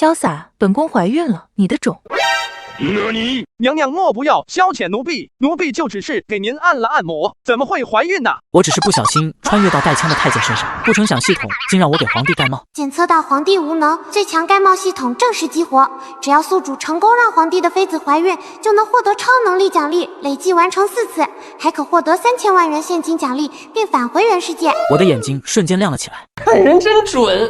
潇洒，本宫怀孕了，你的种。娘娘莫不要消遣奴婢，奴婢就只是给您按了按摩，怎么会怀孕呢？我只是不小心穿越到带枪的太监身上，不成想系统竟让我给皇帝盖帽。检测到皇帝无能，最强盖帽系统正式激活，只要宿主成功让皇帝的妃子怀孕，就能获得超能力奖励，累计完成4次，还可获得3000万元现金奖励，并返回原世界。我的眼睛瞬间亮了起来，看人真准。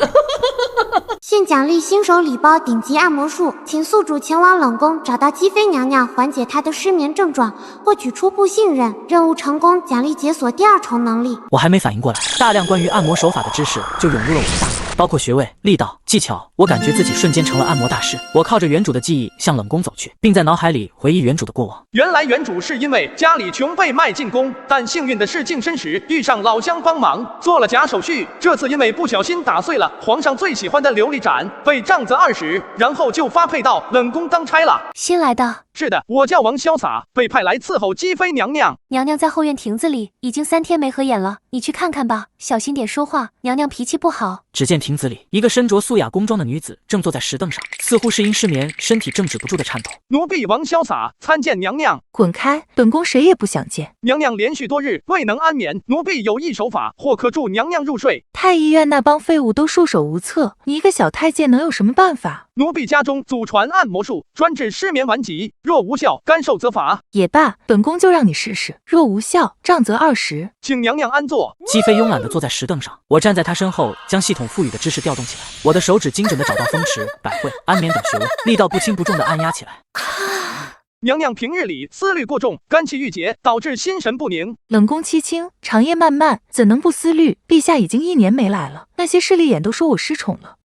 现奖励新手礼包顶级按摩术，请宿主前往冷宫找到姬妃娘娘，缓解她的失眠症状，获取初步信任。任务成功，奖励解锁第2重能力。我还没反应过来，大量关于按摩手法的知识就涌入了我的大脑，包括穴位、力道、技巧。我感觉自己瞬间成了按摩大师。我靠着原主的记忆向冷宫走去，并在脑海里回忆原主的过往。原来原主是因为家里穷被卖进宫，但幸运的是净身时遇上老乡帮忙做了假手续，这次因为不小心打碎了皇上最喜欢的琉璃盏，被杖责20，然后就发配到冷宫当差了。新来的？是的，我叫王潇洒，被派来伺候姬妃娘娘。娘娘在后院亭子里，已经3天没合眼了，你去看看吧，小心点说话，娘娘脾气不好。只见亭子里，一个身着素雅宫装的女子正坐在石凳上，似乎是因失眠，身体正止不住的颤抖。奴婢王潇洒参见娘娘。滚开，本宫谁也不想见。娘娘连续多日未能安眠，奴婢有一手法，或可助娘娘入睡。太医院那帮废物都束手无策，你一个小太监能有什么办法？奴婢家中祖传按摩术，专治失眠顽疾，若无效，甘受责罚。也罢，本宫就让你试试，若无效，杖责20。请娘娘安坐。姬妃慵懒地坐在石凳上，我站在她身后，将系统赋予的知识调动起来。我的手指精准地找到风池、百会、安眠等穴位，力道不轻不重地按压起来。娘娘平日里思虑过重，肝气郁结，导致心神不宁。冷宫凄清，长夜漫漫，怎能不思虑？陛下已经1年没来了，那些势利眼都说我失宠了。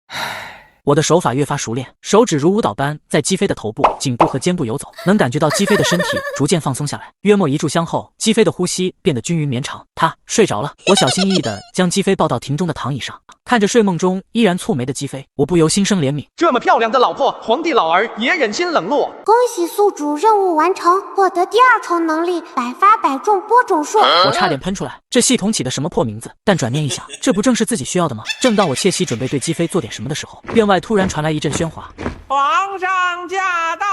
我的手法越发熟练，手指如舞蹈般在姬妃的头部、颈部和肩部游走，能感觉到姬妃的身体逐渐放松下来。约莫1炷香后，姬妃的呼吸变得均匀绵长，她睡着了。我小心翼翼地将姬妃抱到亭中的躺椅上，看着睡梦中依然蹙眉的姬妃，我不由心生怜悯。这么漂亮的老婆，皇帝老儿也忍心冷落。恭喜宿主任务完成，获得第2重能力百发百中播种术。我差点喷出来，这系统起的什么破名字？但转念一想，这不正是自己需要的吗？正当我窃喜准备对姬妃做点什么的时候，院外突然传来一阵喧哗。皇上驾到！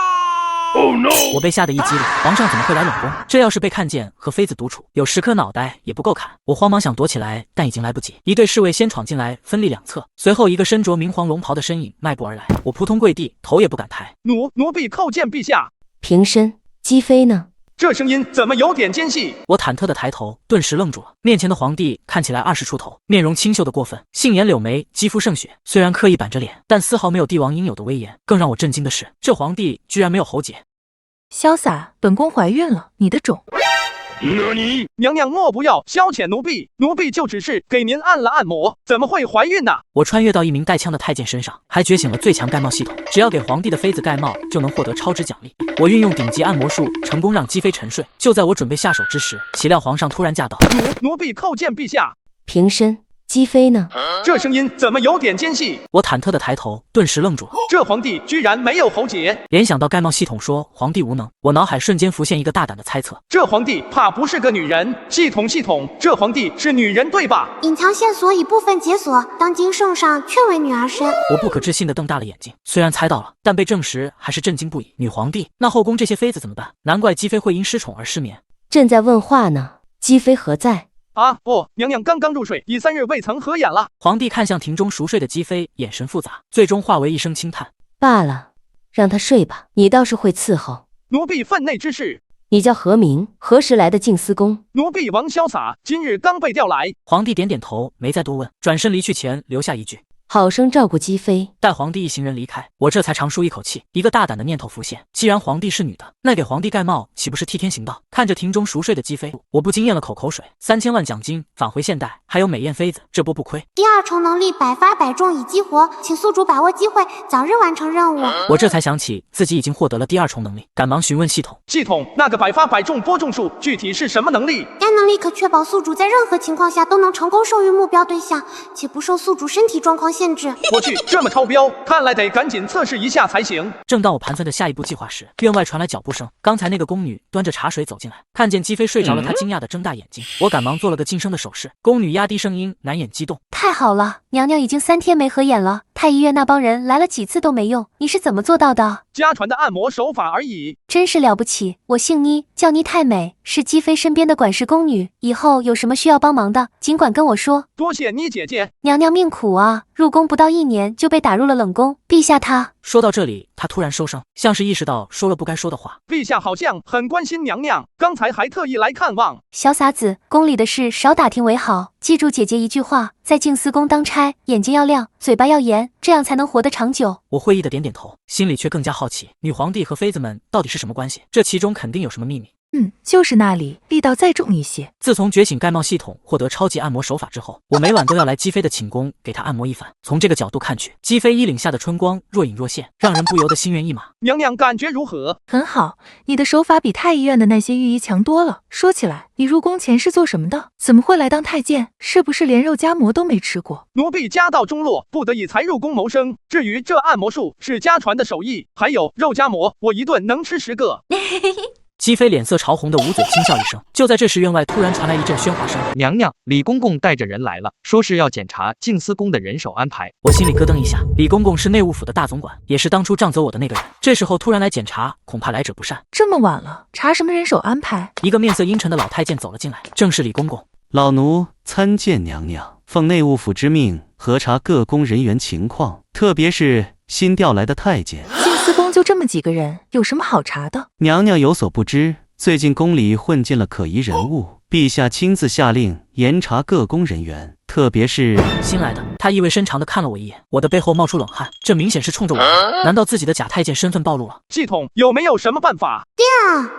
Oh no！ 我被吓得一激灵，皇上怎么会来冷宫？这要是被看见和妃子独处，有10颗脑袋也不够砍。我慌忙想躲起来，但已经来不及。一队侍卫先闯进来，分立2侧，随后一个身着明黄龙袍的身影迈步而来。我扑通跪地，头也不敢抬。奴婢叩见陛下。平身。姬妃呢？这声音怎么有点尖细？我忐忑的抬头，顿时愣住了。面前的皇帝看起来20出头，面容清秀的过分，杏眼柳眉，肌肤胜雪。虽然刻意板着脸，但丝毫没有帝王应有的威严。更让我震惊的是，这皇帝居然没有喉结。潇洒，本宫怀孕了，你的种。娘娘莫不要消遣奴婢，奴婢就只是给您按了按摩，怎么会怀孕呢？我穿越到一名带枪的太监身上，还觉醒了最强盖帽系统，只要给皇帝的妃子盖帽，就能获得超值奖励。我运用顶级按摩术，成功让姬妃沉睡。就在我准备下手之时，岂料皇上突然驾到。奴婢叩见陛下。平身。姬妃呢？这声音怎么有点尖细？我忐忑的抬头，顿时愣住了。这皇帝居然没有喉结。联想到盖帽系统说皇帝无能，我脑海瞬间浮现一个大胆的猜测：这皇帝怕不是个女人。系统，这皇帝是女人对吧？隐藏线索已部分解锁，当今圣上确为女儿身。我不可置信地瞪大了眼睛，虽然猜到了，但被证实还是震惊不已。女皇帝，那后宫这些妃子怎么办？难怪姬妃会因失宠而失眠。朕在问话呢，姬妃何在？啊不，娘娘刚刚入睡，已3日未曾合眼了。皇帝看向亭中熟睡的姬妃，眼神复杂，最终化为一声轻叹：罢了，让她睡吧，你倒是会伺候。奴婢分内之事。你叫何名？何时来的静思宫？奴婢王潇洒，今日刚被调来。皇帝点点头，没再多问，转身离去前留下一句：好生照顾姬妃。待皇帝一行人离开，我这才长舒一口气。一个大胆的念头浮现，既然皇帝是女的，那给皇帝盖帽岂不是替天行道？看着亭中熟睡的姬妃，我不禁咽了口水。3000万奖金返回现代，还有美艳妃子，这波不亏。第2重能力百发百中已激活，请宿主把握机会，早日完成任务。我这才想起自己已经获得了第2重能力，赶忙询问系统：系统，那个百发百中播种术具体是什么能力？该能力可确保宿主在任何情况下都能成功授予目标对象，且不受宿主身体状况限制。我去，这么超标，看来得赶紧测试一下才行。正当我盘算着下一步计划时，院外传来脚步声。刚才那个宫女端着茶水走进来，看见姬妃睡着了，她惊讶地睁大眼睛。我赶忙做了个噤声的手势。宫女压低声音，难掩激动：太好了，娘娘已经3天没合眼了，太医院那帮人来了几次都没用，你是怎么做到的？家传的按摩手法而已。真是了不起，我姓倪，叫倪太美，是姬妃身边的管事宫女，以后有什么需要帮忙的，尽管跟我说。多谢倪姐姐。娘娘命苦啊，入宫不到1年就被打入了冷宫，陛下他……说到这里，他突然收声，像是意识到说了不该说的话。陛下好像很关心娘娘，刚才还特意来看望。小傻子，宫里的事少打听为好，记住姐姐一句话，在静思宫当差，眼睛要亮，嘴巴要严，这样才能活得长久。我会意的点点头，心里却更加好奇，女皇帝和妃子们到底是什么关系？这其中肯定有什么秘密。就是那里力道再重一些。自从觉醒盖帽系统获得超级按摩手法之后，我每晚都要来姬妃的寝宫给她按摩一番。从这个角度看去，姬妃衣领下的春光若隐若现，让人不由得心猿意马。娘娘感觉如何？很好，你的手法比太医院的那些御医强多了。说起来，你入宫前是做什么的？怎么会来当太监？是不是连肉夹馍都没吃过？奴婢家道中落，不得已才入宫谋生。至于这按摩术是家传的手艺，还有肉夹馍，我一顿能吃10个。姬妃脸色潮红的捂嘴轻笑一声。就在这时，院外突然传来一阵喧哗声。娘娘，李公公带着人来了，说是要检查静思宫的人手安排。我心里咯噔一下，李公公是内务府的大总管，也是当初杖责我的那个人，这时候突然来检查，恐怕来者不善。这么晚了，查什么人手安排？一个面色阴沉的老太监走了进来，正是李公公。老奴参见娘娘，奉内务府之命，核查各宫人员情况，特别是新调来的太监。静思宫就这么几个人，有什么好查的？娘娘有所不知，最近宫里混进了可疑人物，陛下亲自下令严查各宫人员，特别是新来的。他意味深长地看了我一眼，我的背后冒出冷汗，这明显是冲着我来。难道自己的假太监身份暴露了？系统有没有什么办法？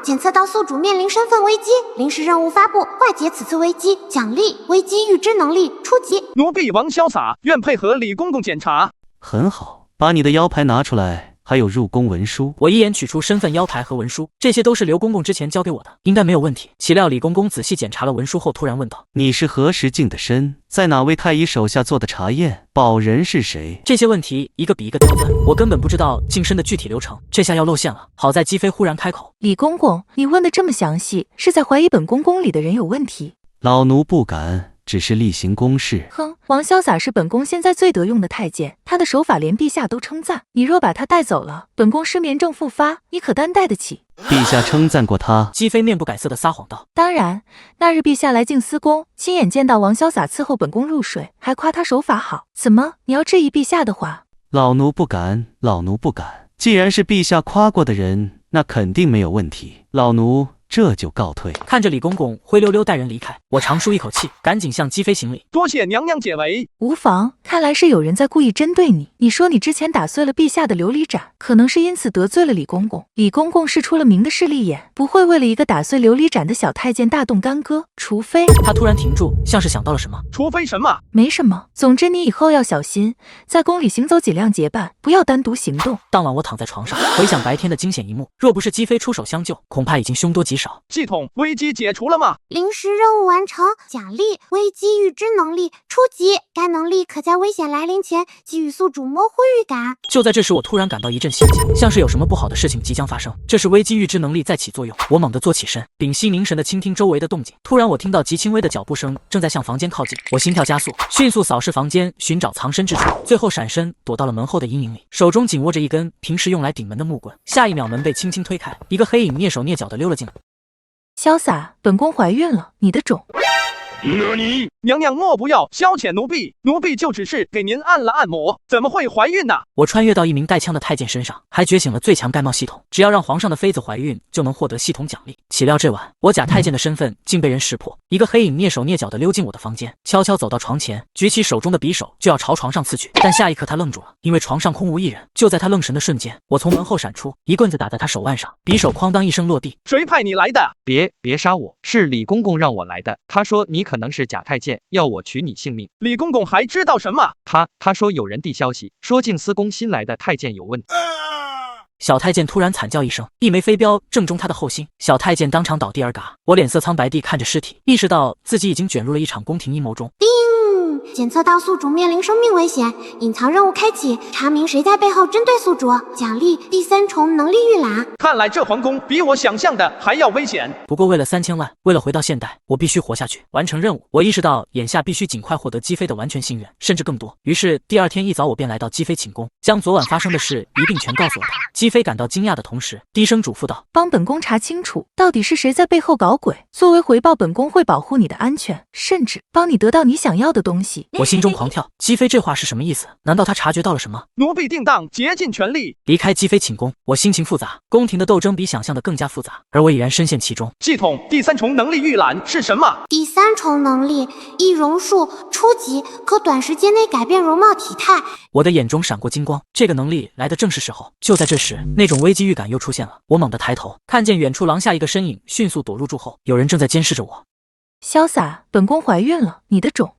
检测到宿主面临身份危机，临时任务发布，化解此次危机，奖励危机预知能力初级。奴婢王潇洒愿配合李公公检查。很好，把你的腰牌拿出来，还有入宫文书。我一眼取出身份腰牌和文书，这些都是刘公公之前交给我的，应该没有问题。岂料李公公仔细检查了文书后，突然问道：你是何时净的身？在哪位太医手下做的查验？保人是谁？这些问题一个比一个刁钻，我根本不知道净身的具体流程，这下要露馅了。好在姬妃忽然开口：李公公，你问的这么详细，是在怀疑本宫宫里的人有问题？老奴不敢，只是例行公事。哼，王潇洒是本宫现在最得用的太监，他的手法连陛下都称赞。你若把他带走了，本宫失眠症复发，你可担待得起？陛下称赞过他。姬妃面不改色地撒谎道：当然，那日陛下来静思宫，亲眼见到王潇洒伺候本宫入睡，还夸他手法好。怎么，你要质疑陛下的话？老奴不敢，老奴不敢。既然是陛下夸过的人，那肯定没有问题。老奴这就告退。看着李公公灰溜溜带人离开，我长舒一口气，赶紧向姬妃行礼。多谢娘娘解围。无妨，看来是有人在故意针对你。你说你之前打碎了陛下的琉璃盏，可能是因此得罪了李公公。李公公是出了名的势利眼，不会为了一个打碎琉璃盏的小太监大动干戈，除非……他突然停住，像是想到了什么。除非什么？没什么。总之你以后要小心，在宫里行走尽量结伴，不要单独行动。当晚我躺在床上，回想白天的惊险一幕，若不是姬妃出手相救，恐怕已经凶多吉少。系统危机解除了吗？临时任务完成，奖励危机预知能力初级，该能力可在危险来临前给予宿主模糊预感。就在这时，我突然感到一阵心悸，像是有什么不好的事情即将发生。这是危机预知能力在起作用。我猛地坐起身，屏息凝神地倾听周围的动静。突然，我听到极轻微的脚步声正在向房间靠近，我心跳加速，迅速扫视房间，寻找藏身之处，最后闪身躲到了门后的阴影里，手中紧握着一根平时用来顶门的木棍。下一秒，门被轻轻推开，一个黑影蹑手蹑脚地溜了进来。潇洒，本宫怀孕了，你的种。娘娘莫不要消遣奴婢，奴婢就只是给您按了按摩，怎么会怀孕呢？我穿越到一名带枪的太监身上，还觉醒了最强盖帽系统，只要让皇上的妃子怀孕，就能获得系统奖励。岂料这晚，我假太监的身份竟被人识破，一个黑影蹑手蹑脚地溜进我的房间，悄悄走到床前，举起手中的匕首就要朝床上刺去，但下一刻他愣住了，因为床上空无一人。就在他愣神的瞬间，我从门后闪出，一棍子打在他手腕上，匕首哐当一声落地。谁派你来的？别杀我，是李公公让我来的。他说你可能是假太监，要我取你性命。李公公还知道什么？他说有人递消息，说静思宫新来的太监有问题。小太监突然惨叫一声，一枚飞镖正中他的后心，小太监当场倒地而嘎。我脸色苍白地看着尸体，意识到自己已经卷入了一场宫廷阴谋中。叮！检测到宿主面临生命危险，隐藏任务开启，查明谁在背后针对宿主，奖励第3重能力预览。看来这皇宫比我想象的还要危险。不过为了3000万，为了回到现代，我必须活下去，完成任务。我意识到眼下必须尽快获得姬飞的完全信任，甚至更多。于是第2天一早，我便来到姬飞寝宫，将昨晚发生的事一并全告诉了他。姬飞感到惊讶的同时，低声嘱咐道：“帮本宫查清楚，到底是谁在背后搞鬼。作为回报，本宫会保护你的安全，甚至帮你得到你想要的东西。”我心中狂跳，姬飞这话是什么意思？难道他察觉到了什么？奴婢定当竭尽全力。离开姬飞寝宫，我心情复杂，宫廷的斗争比想象的更加复杂，而我已然深陷其中。系统第3重能力预览是什么？第3重能力易容术，初级，可短时间内改变容貌体态。我的眼中闪过金光，这个能力来的正是时候。就在这时，那种危机预感又出现了。我猛地抬头，看见远处廊下一个身影迅速躲入柱后，有人正在监视着我。潇洒，本宫怀孕了，你的种。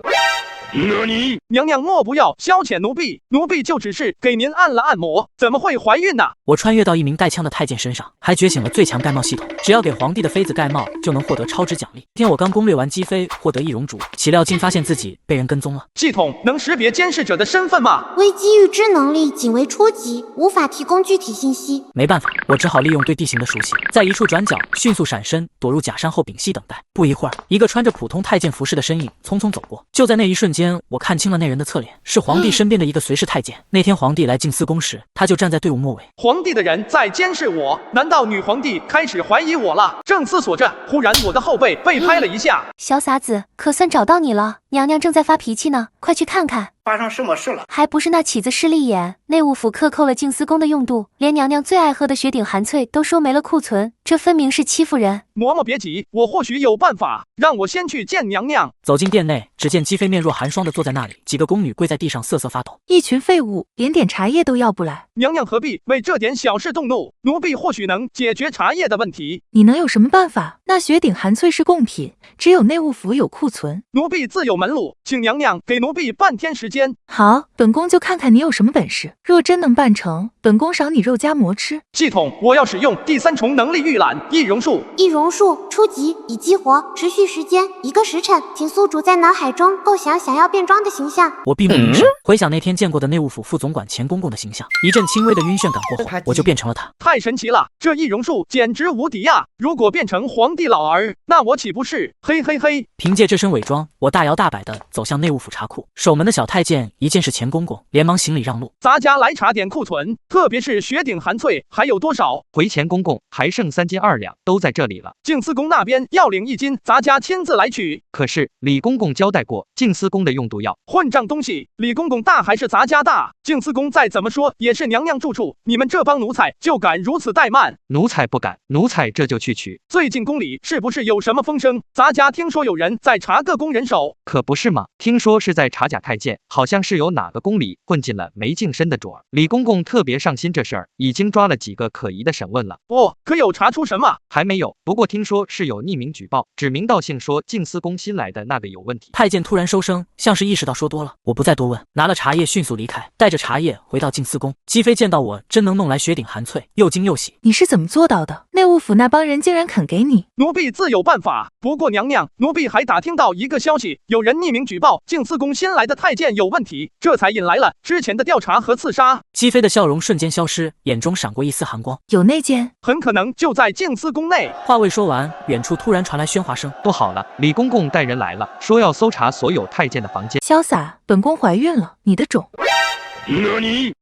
娘娘莫不要消遣奴婢，奴婢就只是给您按了按摩，怎么会怀孕呢？我穿越到一名带枪的太监身上，还觉醒了最强盖帽系统，只要给皇帝的妃子盖帽，就能获得超值奖励。今天我刚攻略完姬妃，获得易容烛，岂料竟发现自己被人跟踪了。系统能识别监视者的身份吗？危机预知能力仅为初级，无法提供具体信息。没办法，我只好利用对地形的熟悉，在一处转角迅速闪身，躲入假山后屏息等待。不一会儿，一个穿着普通太监服饰的身影匆匆走过。就在那一瞬间，我看清了那人的侧脸，是皇帝身边的一个随侍太监。那天皇帝来静思宫时，他就站在队伍末尾。皇帝的人在监视我，难道女皇帝开始怀疑我了？正思索着，忽然我的后背被拍了一下。小傻子，可算找到你了，娘娘正在发脾气呢，快去看看。发生什么事了？还不是那起子势利眼，内务府克扣了静思宫的用度，连娘娘最爱喝的雪顶寒萃都收没了库存，这分明是欺负人。嬷嬷别急，我或许有办法，让我先去见娘娘。走进殿内，只见姬妃面若寒霜地坐在那里，几个宫女跪在地上瑟瑟发抖。一群废物，连点茶叶都要不来。娘娘何必为这点小事动怒？奴婢或许能解决茶叶的问题。你能有什么办法？那雪顶寒萃是贡品，只有内务府有库存。奴婢自有门路，请娘娘给奴婢半天时间。好，本宫就看看你有什么本事。若真能办成，本宫赏你肉夹馍吃。系统，我要使用第3重能力预览易容术。易容术初级，已激活，持续时间1个时辰，请宿主在脑海中构想想要变装的形象。我闭目凝神，回想那天见过的内务府副总管钱公公的形象，一阵轻微的晕眩感过后，我就变成了他。太神奇了，这易容术简直无敌呀！如果变成皇帝老儿，那我岂不是嘿嘿嘿？凭借这身伪装，我大摇大摆地走向内务府茶库。守门的小太监一见是钱公公，连忙行礼让路。咱家来查点库存，特别是雪顶寒萃还有多少？回钱公公，还剩3斤2两，都在这里了。静思宫那边要领1斤，咱家亲自来取。可是李公公交代过，静思宫的用度要混账东西！李公公大还是咱家大？静思宫再怎么说也是娘娘住处，你们这帮奴才就敢如此怠慢？奴才不敢，奴才这就去取。最近宫里是不是有什么风声？咱家听说有人在查各宫人手。可不是嘛，听说是在查假太监，好像是有哪个宫里混进了没净身的主儿。李公公特别上心这事儿，已经抓了几个可疑的审问了。哦，可有查出什么？还没有，不过听说是有匿名举报，指名道姓说静思宫新来的那个有问题。太监突然收声，像是意识到说多了，我不再多问，拿了茶叶迅速离开，带着茶叶回到静思宫。姬妃见到我真能弄来雪顶寒萃，又惊又喜。你是怎么做到的？内务府那帮人竟然肯给你？奴婢自有办法。不过娘娘，奴婢还打听到一个消息，有人匿名举报静思宫新来的太监有问题，这才引来了之前的调查和刺杀。姬妃的笑容瞬间消失，眼中闪过一丝寒光。有内奸？很可能就在静思宫内。话未说完，远处突然传来喧哗声。不好了，李公公带人来了，说要搜查所有太监的房间。潇洒，本宫怀孕了，你的种。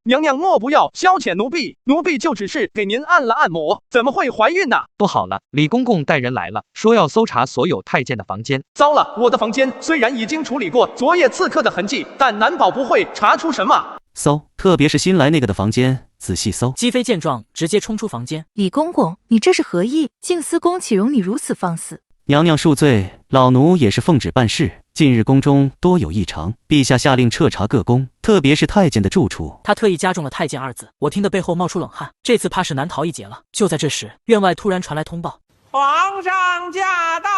娘娘莫不要消遣奴婢，奴婢就只是给您按了按摩，怎么会怀孕呢？不好了，李公公带人来了，说要搜查所有太监的房间。糟了，我的房间虽然已经处理过昨夜刺客的痕迹，但难保不会查出什么。搜，特别是新来那个的房间，仔细搜。姬妃见状，直接冲出房间。李公公，你这是何意？静思宫岂容你如此放肆？娘娘恕罪，老奴也是奉旨办事。近日宫中多有异常，陛下下令彻查各宫，特别是太监的住处。他特意加重了太监二字，我听得背后冒出冷汗，这次怕是难逃一劫了。就在这时，院外突然传来通报：皇上驾到！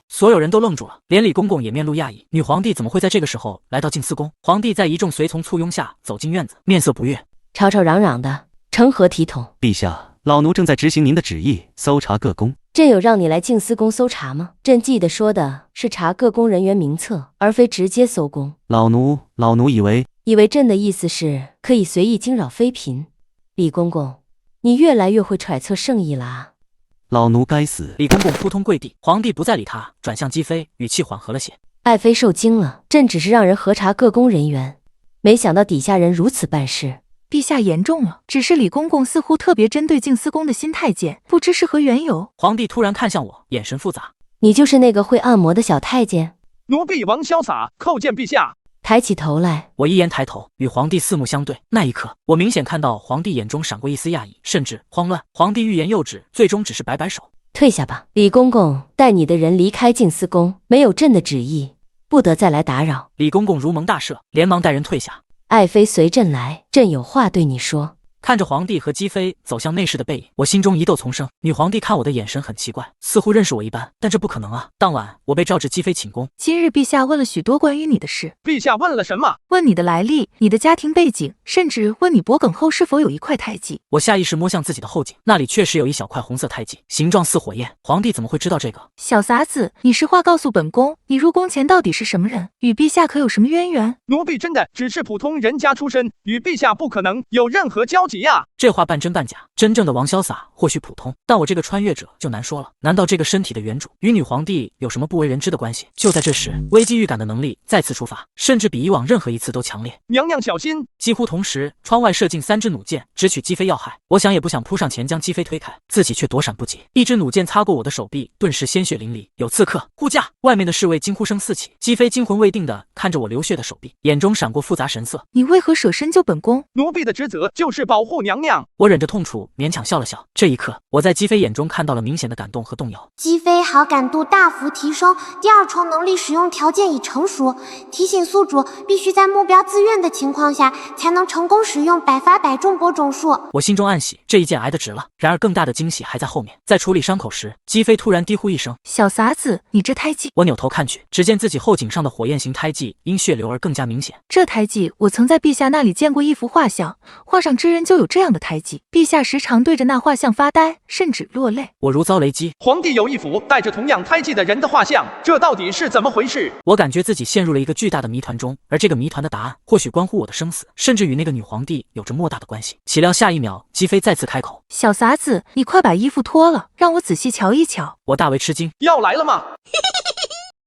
所有人都愣住了，连李公公也面露讶异，女皇帝怎么会在这个时候来到静思宫？皇帝在一众随从簇拥下走进院子，面色不悦，吵吵嚷嚷的，成何体统？陛下，老奴正在执行您的旨意，搜查各宫。朕有让你来静思宫搜查吗？朕记得说的是查各宫人员名册，而非直接搜宫。老奴以为朕的意思是可以随意惊扰妃嫔。李公公，你越来越会揣测圣意了啊！老奴该死！李公公扑通跪地，皇帝不再理他，转向姬妃，语气缓和了些。爱妃受惊了，朕只是让人核查各宫人员，没想到底下人如此办事。陛下言重了，只是李公公似乎特别针对静思宫的新太监，不知是何缘由。皇帝突然看向我，眼神复杂。你就是那个会按摩的小太监？奴婢王潇洒叩见陛下。抬起头来，我一言抬头，与皇帝四目相对。那一刻，我明显看到皇帝眼中闪过一丝讶异，甚至慌乱。皇帝欲言又止，最终只是摆摆手，退下吧。李公公，带你的人离开静思宫，没有朕的旨意，不得再来打扰。李公公如蒙大赦，连忙带人退下。爱妃随朕来，朕有话对你说。看着皇帝和姬妃走向内室的背影，我心中疑窦丛生。女皇帝看我的眼神很奇怪，似乎认识我一般，但这不可能啊！当晚我被召至姬妃寝宫，今日陛下问了许多关于你的事。陛下问了什么？问你的来历，你的家庭背景，甚至问你脖梗后是否有一块胎记。我下意识摸向自己的后颈，那里确实有一小块红色胎记，形状似火焰。皇帝怎么会知道这个？小撒子，你实话告诉本宫，你入宫前到底是什么人？与陛下可有什么渊源？奴婢真的只是普通人家出身，与陛下不可能有任何交集呀。这话半真半假，真正的王潇洒或许普通，但我这个穿越者就难说了。难道这个身体的原主与女皇帝有什么不为人知的关系？就在这时，危机预感的能力再次触发，甚至比以往任何一次都强烈。娘娘小心！几乎同时，窗外射进3支弩箭，直取姬妃要害。我想也不想扑上前将姬妃推开，自己却躲闪不及。一支弩箭擦过我的手臂，顿时鲜血淋漓。有刺客！护驾！外面的侍卫惊呼声四起。姬妃惊魂未定地看着我流血的手臂，眼中闪过复杂神色。你为何舍身救本宫？奴婢的职责就是保护娘娘。我忍着痛楚，勉强笑了笑。这一刻，我在姬妃眼中看到了明显的感动和动摇。姬妃好感度大幅提升，第二重能力使用条件已成熟，提醒宿主必须在目标自愿的情况下，才能成功使用百发百中播种术。我心中暗喜，这一箭挨得直了。然而更大的惊喜还在后面。在处理伤口时，姬妃突然低呼一声：“小撒子，你这胎记！”我扭头看去，只见自己后颈上的火焰形胎记因血流而更加明显。这胎记我曾在陛下那里见过一幅画像，画上之人就有这样的胎记。陛下时常对着那画像发呆，甚至落泪。我如遭雷击，皇帝有一幅带着同样胎记的人的画像，这到底是怎么回事？我感觉自己陷入了一个巨大的谜团中，而这个谜团的答案或许关乎我的生死，甚至与那个女皇帝有着莫大的关系。岂料下一秒，姬妃再次开口：“小撒子，你快把衣服脱了，让我仔细瞧一瞧。”我大为吃惊，要来了吗？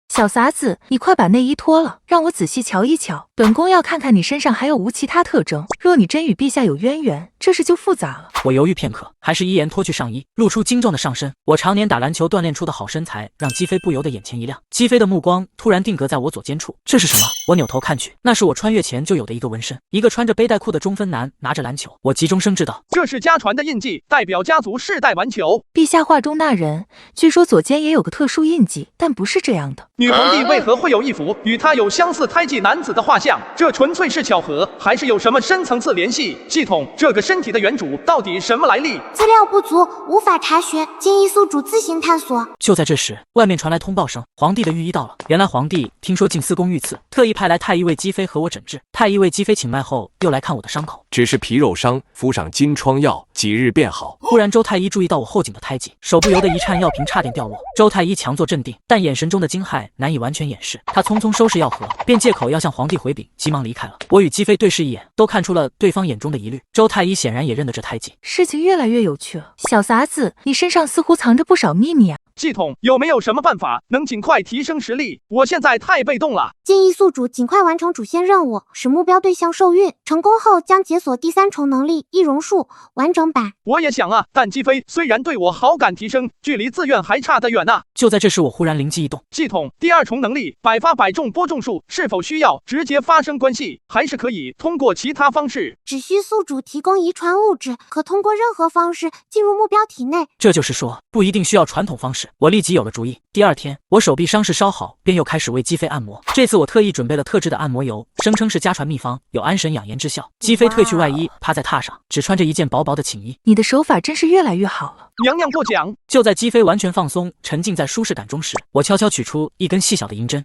小撒子，你快把内衣脱了，让我仔细瞧一瞧。本宫要看看你身上还有无其他特征。若你真与陛下有渊源，这事就复杂了。我犹豫片刻，还是依言脱去上衣，露出精壮的上身。我常年打篮球锻炼出的好身材，让姬妃不由得眼前一亮。姬妃的目光突然定格在我左肩处，这是什么？我扭头看去，那是我穿越前就有的一个纹身，一个穿着背带裤的中分男拿着篮球。我急中生智道：“这是家传的印记，代表家族世代玩球。”陛下画中那人，据说左肩也有个特殊印记，但不是这样的。女皇帝为何会有一幅与她有相似胎记男子的画像？这纯粹是巧合，还是有什么深层次联系？系统，这个身体的原主到底什么来历？资料不足，无法查询，建议宿主自行探索。就在这时，外面传来通报声，皇帝的御医到了。原来皇帝听说静思宫遇刺，特意派来太医为姬妃和我诊治。太医为姬妃请脉后，又来看我的伤口，只是皮肉伤，敷上金疮药，几日便好。忽然，周太医注意到我后颈的胎记，手不由得一颤，药瓶差点掉落。周太医强作镇定，但眼神中的惊骇难以完全掩饰。他匆匆收拾药盒，便借口要向皇帝回禀，急忙离开了。我与姬妃对视一眼，都看出了对方眼中的疑虑。周太医显然也认得这胎记。事情越来越有趣了，小撒子，你身上似乎藏着不少秘密啊。系统有没有什么办法能尽快提升实力？我现在太被动了。建议宿主尽快完成主线任务，使目标对象受孕，成功后将解锁第3重能力易容术完整版。我也想啊，但姬妃虽然对我好感提升，距离自愿还差得远啊。就在这时，我忽然灵机一动，系统第2重能力百发百中播种术是否需要直接发生关系，还是可以通过其他方式？只需宿主提供遗传物质，可通过任何方式进入目标体内。这就是说，不一定需要传统方式。我立即有了主意。第2天，我手臂伤势稍好，便又开始为姬妃按摩。这次我特意准备了特制的按摩油，声称是家传秘方，有安神养颜之效。姬妃褪去外衣，趴在榻上，只穿着一件薄薄的寝衣。你的手法真是越来越好了。娘娘过奖。就在姬妃完全放松，沉浸在舒适感中时，我悄悄取出一根细小的银针。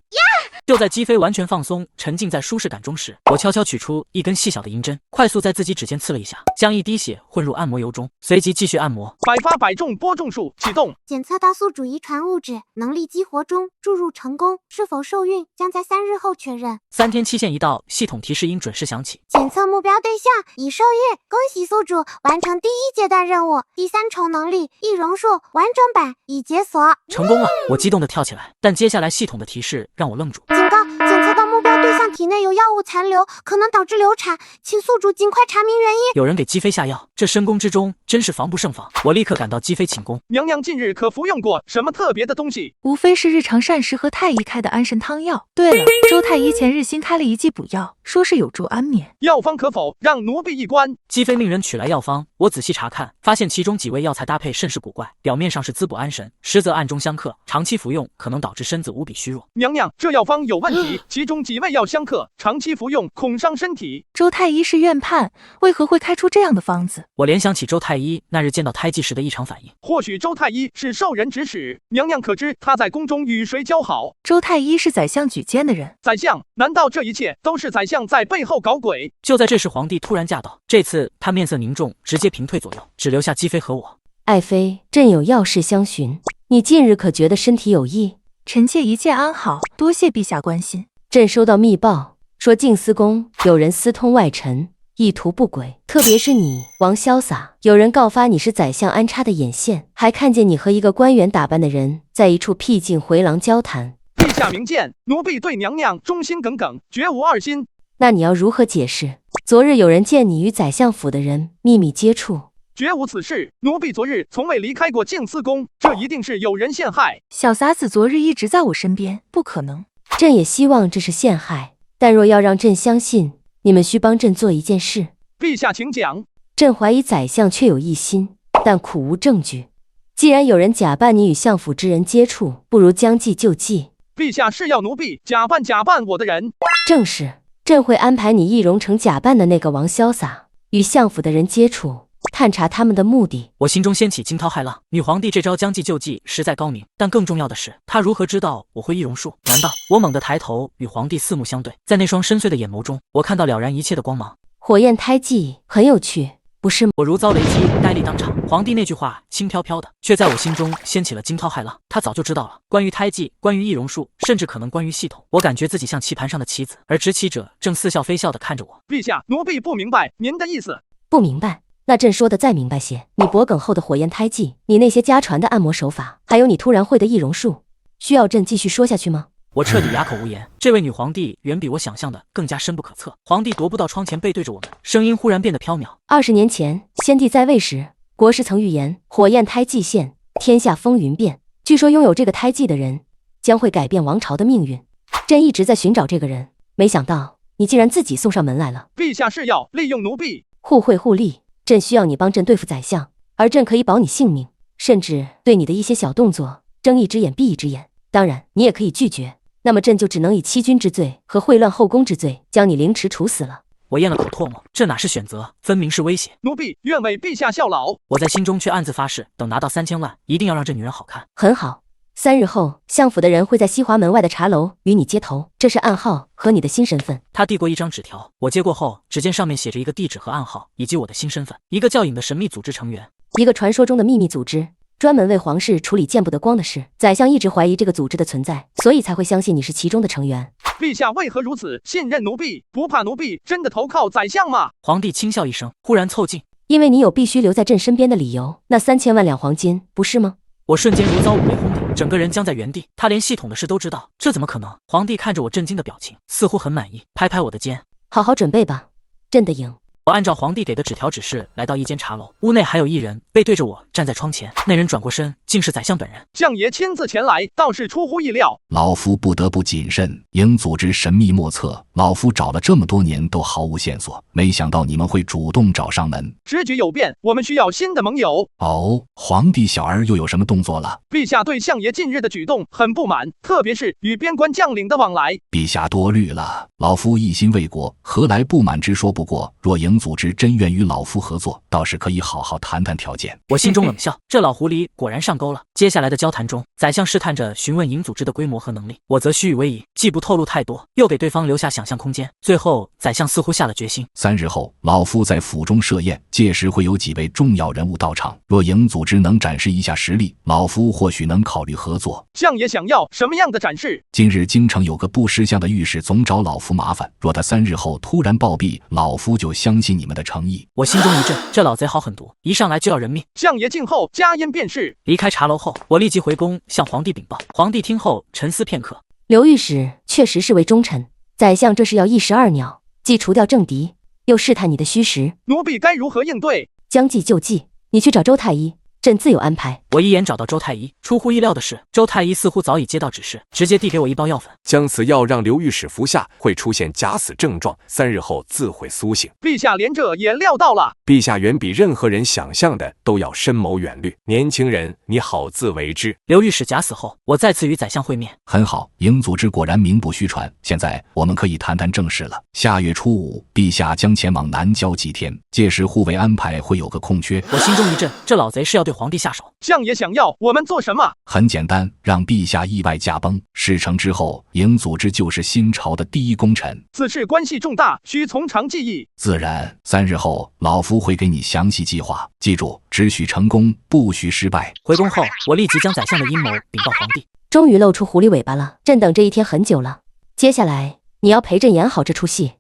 就在姬妃完全放松，沉浸在舒适感中时，我悄悄取出一根细小的银针，快速在自己指尖刺了一下，将一滴血混入按摩油中，随即继续按摩。百发百中播种术启动，检测到宿主遗传物质能力激活中，注入成功，是否受孕将在3日后确认。3天期限一到，系统提示音准时响起。检测目标对象已受孕，恭喜宿主完成第1阶段任务，第3重能力易容术完整版已解锁。成功了！我激动地跳起来，但接下来系统的提示让我愣住。警告：检测到目标对象体内有药物残留，可能导致流产，请宿主尽快查明原因。有人给姬妃下药，这深宫之中真是防不胜防。我立刻赶到姬妃寝宫。娘娘近日可服用过什么特别的东西？无非是日常膳食和太医开的安神汤药。对了，周太医前日新开了一剂补药，说是有助安眠。药方可否让奴婢一观？姬妃命人取来药方，我仔细查看，发现其中几味药材搭配甚是古怪，表面上是滋补安神，实则暗中相克，长期服用可能导致身子无比虚弱。娘娘，这药方有问题，其中几味药相克，长期服用恐伤身体。周太医是院判，为何会开出这样的方子？我联想起周太医那日见到胎记时的异常反应，或许周太医是受人指使。娘娘可知他在宫中与谁交好？周太医是宰相举荐的人。宰相？难道这一切都是宰相在背后搞鬼？就在这时，皇帝突然驾到，这次他面色凝重，直接平退左右，只留下姬妃和我。爱妃，朕有要事相询，你近日可觉得身体有异？臣妾一切安好，多谢陛下关心。朕收到密报，说静思宫有人私通外臣，意图不轨，特别是你王潇洒，有人告发你是宰相安插的眼线，还看见你和一个官员打扮的人在一处僻静回廊交谈。陛下明鉴，奴婢对娘娘忠心耿耿，绝无二心。那你要如何解释？昨日有人见你与宰相府的人秘密接触。绝无此事，奴婢昨日从未离开过静思宫，这一定是有人陷害。小撒子昨日一直在我身边，不可能。朕也希望这是陷害，但若要让朕相信，你们需帮朕做一件事。陛下请讲。朕怀疑宰相确有异心，但苦无证据。既然有人假扮你与相府之人接触，不如将计就计。陛下是要奴婢假扮我的人？正是，朕会安排你易容成假扮的那个王潇洒，与相府的人接触，探查他们的目的。我心中掀起惊涛骇浪，女皇帝这招将计就计实在高明，但更重要的是，她如何知道我会易容术？难道？我猛地抬头与皇帝四目相对，在那双深邃的眼眸中，我看到了然一切的光芒。火焰胎记很有趣，不是吗？我如遭雷击，呆立当场。皇帝那句话轻飘飘的，却在我心中掀起了惊涛骇浪。他早就知道了关于胎记，关于易容术，甚至可能关于系统。我感觉自己像棋盘上的棋子，而执棋者正似笑非笑地看着我。陛下，奴婢不明白您的意思。不明白？那朕说的再明白些。你脖梗后的火焰胎记，你那些家传的按摩手法，还有你突然会的易容术，需要朕继续说下去吗？我彻底哑口无言。这位女皇帝远比我想象的更加深不可测。皇帝踱步到窗前，背对着我们，声音忽然变得飘渺。20年前，先帝在位时，国师曾预言火焰胎记现，天下风云变。据说拥有这个胎记的人将会改变王朝的命运。朕一直在寻找这个人，没想到你竟然自己送上门来了。陛下是要利用奴婢？互惠互利。朕需要你帮朕对付宰相，而朕可以保你性命，甚至对你的一些小动作睁一只眼闭一只眼。当然，你也可以拒绝。那么朕就只能以欺君之罪和秽乱后宫之罪将你凌迟处死了。我咽了口唾沫，这哪是选择，分明是威胁。奴婢愿为陛下效劳。我在心中却暗自发誓，等拿到3000万，一定要让这女人好看。很好，3日后，相府的人会在西华门外的茶楼与你接头，这是暗号和你的新身份。他递过一张纸条，我接过后，只见上面写着一个地址和暗号，以及我的新身份，一个叫影的神秘组织成员，一个传说中的秘密组织。专门为皇室处理见不得光的事，宰相一直怀疑这个组织的存在，所以才会相信你是其中的成员。陛下为何如此信任奴婢？不怕奴婢真的投靠宰相吗？皇帝轻笑一声，忽然凑近，因为你有必须留在朕身边的理由，那3000万两黄金，不是吗？我瞬间如遭五雷轰顶，整个人僵在原地。他连系统的事都知道，这怎么可能？皇帝看着我震惊的表情，似乎很满意，拍拍我的肩，好好准备吧，朕的赢。我按照皇帝给的纸条指示，来到一间茶楼，屋内还有一人背对着我站在窗前。那人转过身，竟是宰相本人。相爷亲自前来，倒是出乎意料。老夫不得不谨慎，影组织神秘莫测，老夫找了这么多年都毫无线索，没想到你们会主动找上门。时局有变，我们需要新的盟友。哦，皇帝小儿又有什么动作了？陛下对相爷近日的举动很不满，特别是与边关将领的往来。陛下多虑了，老夫一心为国，何来不满之说？不过若影营组织真愿与老夫合作，倒是可以好好谈谈条件。我心中冷笑，这老狐狸果然上钩了。接下来的交谈中，宰相试探着询问营组织的规模和能力，我则虚与委蛇，既不透露太多，又给对方留下想象空间。最后，宰相似乎下了决心：3日后，老夫在府中设宴，届时会有几位重要人物到场。若营组织能展示一下实力，老夫或许能考虑合作。相爷想要什么样的展示？今日京城有个不识相的御史总找老夫麻烦，若他3日后突然暴毙，老夫就相信你们的诚意。我心中一震，这老贼好狠毒，一上来就要人命。相爷静候佳音便是。离开茶楼后，我立即回宫向皇帝禀报。皇帝听后沉思片刻，刘御史确实是位忠臣，宰相这是要一石二鸟，既除掉政敌，又试探你的虚实。奴婢该如何应对？将计就计，你去找周太医，朕自有安排。我一眼找到周太医，出乎意料的是，周太医似乎早已接到指示，直接递给我一包药粉，将此药让刘御史服下，会出现假死症状，3日后自会苏醒。陛下连这也料到了。陛下远比任何人想象的都要深谋远虑，年轻人，你好自为之。刘御史假死后，我再次与宰相会面。很好，营组织果然名不虚传，现在我们可以谈谈正事了。下月初5，陛下将前往南郊几天，届时护卫安排会有个空缺。我心中一震，这老贼是要对皇帝下手。相爷想要我们做什么？很简单，让陛下意外驾崩，事成之后，营组织就是新朝的第一功臣。此事关系重大，需从长计议。自然，3日后老夫会给你详细计划，记住，只许成功，不许失败。回宫后，我立即将宰相的阴谋禀告皇帝。终于露出狐狸尾巴了，朕等这一天很久了。接下来你要陪朕演好这出戏。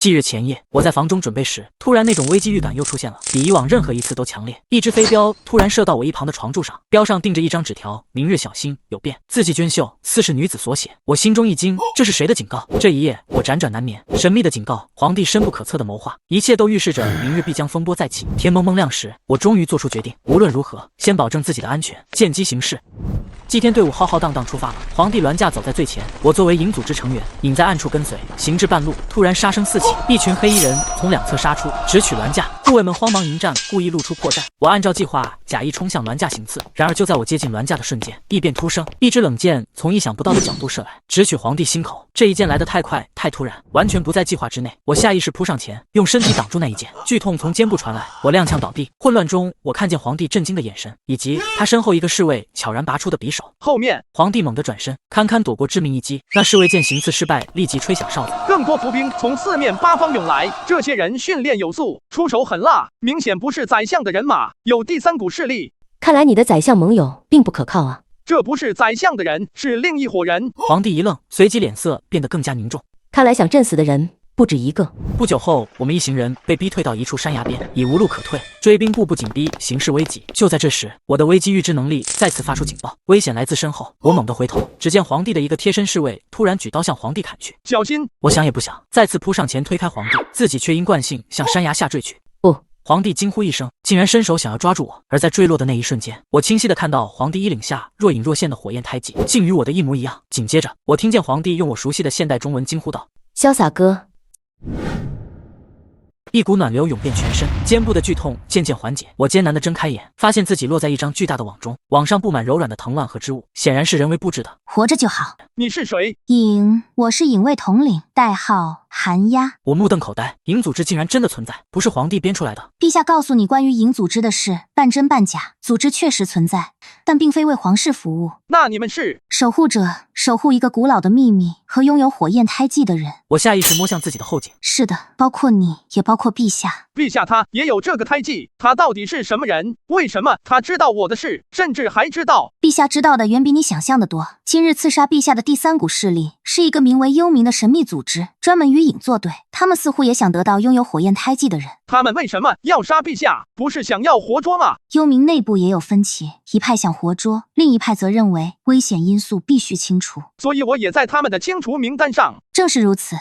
翌日前夜，我在房中准备时，突然那种危机预感又出现了，比以往任何一次都强烈。一只飞镖突然射到我一旁的床柱上，标上钉着一张纸条：明日小心有变，字迹娟秀，似是女子所写。我心中一惊，这是谁的警告？这一夜我辗转难眠，神秘的警告，皇帝深不可测的谋划，一切都预示着明日必将风波再起。天蒙蒙亮时，我终于做出决定，无论如何，先保证自己的安全，见机行事。祭天队伍浩浩荡荡出发了，皇帝銮驾走在最前，我作为营组织成员，隐在暗处跟随。行至半路，突然杀声四起，一群黑衣人从两侧杀出，直取銮驾。护卫们慌忙迎战，故意露出破绽。我按照计划假意冲向銮驾行刺，然而就在我接近銮驾的瞬间，异变突生，一支冷箭从意想不到的角度射来，直取皇帝心口。这一箭来得太快太突然，完全不在计划之内。我下意识扑上前，用身体挡住那一箭，剧痛从肩部传来，我踉跄倒地。混乱中，我看见皇帝震惊的眼神，以及他身后一个侍卫悄然拔出的匕首。后面，皇帝猛地转身，堪堪躲过致命一击。那侍卫见行刺失败，立即吹响哨子。更多伏兵从四面八方涌来，这些人训练有素，出手狠辣，明显不是宰相的人马，有第三股势力。看来你的宰相盟友并不可靠啊！这不是宰相的人，是另一伙人。皇帝一愣，随即脸色变得更加凝重。看来想震死的人不止一个。不久后，我们一行人被逼退到一处山崖边，已无路可退，追兵步步紧逼，形势危急。就在这时，我的危机预知能力再次发出警报，危险来自身后。我猛地回头，只见皇帝的一个贴身侍卫突然举刀向皇帝砍去。小心！我想也不想，再次扑上前推开皇帝，自己却因惯性向山崖下坠去。不！皇帝惊呼一声，竟然伸手想要抓住我。而在坠落的那一瞬间，我清晰地看到皇帝衣领下若隐若现的火焰胎记，竟与我的一模一样。紧接着，我听见皇帝用我熟悉的现代中文惊呼道：“潇洒哥！”一股暖流涌遍全身，肩部的剧痛渐渐缓解。我艰难地睁开眼，发现自己落在一张巨大的网中，网上布满柔软的藤蔓和织物，显然是人为布置的。活着就好。你是谁？我是影卫统领，代号寒鸦。我目瞪口呆，影组织竟然真的存在，不是皇帝编出来的。陛下告诉你关于影组织的事，半真半假。组织确实存在，但并非为皇室服务。那你们是守护者，守护一个古老的秘密和拥有火焰胎记的人。我下意识摸向自己的后颈。是的，包括你，也包括陛下。陛下他也有这个胎记，他到底是什么人？为什么他知道我的事，甚至还知道？陛下知道的远比你想象的多。今日刺杀陛下的第三股势力是一个名为幽冥的神秘组织，专门与影作对。他们似乎也想得到拥有火焰胎记的人。他们为什么要杀陛下？不是想要活捉吗？幽冥内部也有分歧，一派想活捉，另一派则认为危险因素必须清除。所以我也在他们的清除名单上。正是如此，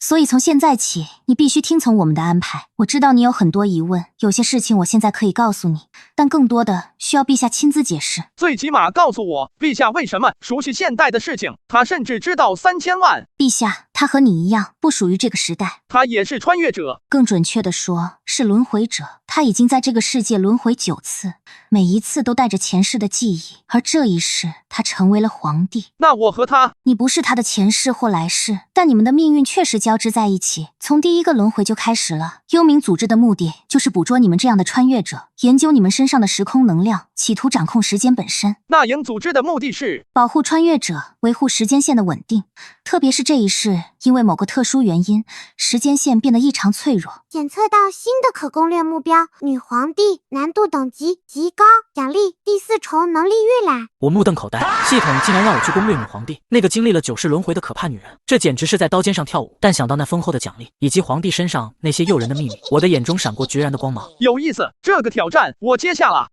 所以从现在起，你必须听从我们的安排。我知道你有很多疑问，有些事情我现在可以告诉你，但更多的需要陛下亲自解释。最起码告诉我，陛下为什么熟悉现代的事情？他甚至知道3000万。陛下，他和你一样，不属于这个时代。他也是穿越者，更准确地说，是轮回者。他已经在这个世界轮回9次，每一次都带着前世的记忆，而这一世他成为了皇帝。那我和他，你不是他的前世或来世，但你们的命运确实交织在一起，从第一个轮回就开始了。幽冥组织的目的就是捕捉你们这样的穿越者，研究你们身上的时空能量，企图掌控时间本身。那影组织的目的是保护穿越者，维护时间线的稳定。特别是这一世，因为某个特殊原因，时间线变得异常脆弱。检测到新的可攻略目标，女皇帝，难度等级极高，奖励第4重能力预览。我目瞪口呆，系统竟然让我去攻略女皇帝，那个经历了9世轮回的可怕女人，这简直是在刀尖上跳舞。但想到那丰厚的奖励，以及皇帝身上那些诱人的秘密，我的眼中闪过决然的光芒。有意思，这个挑战我接下了。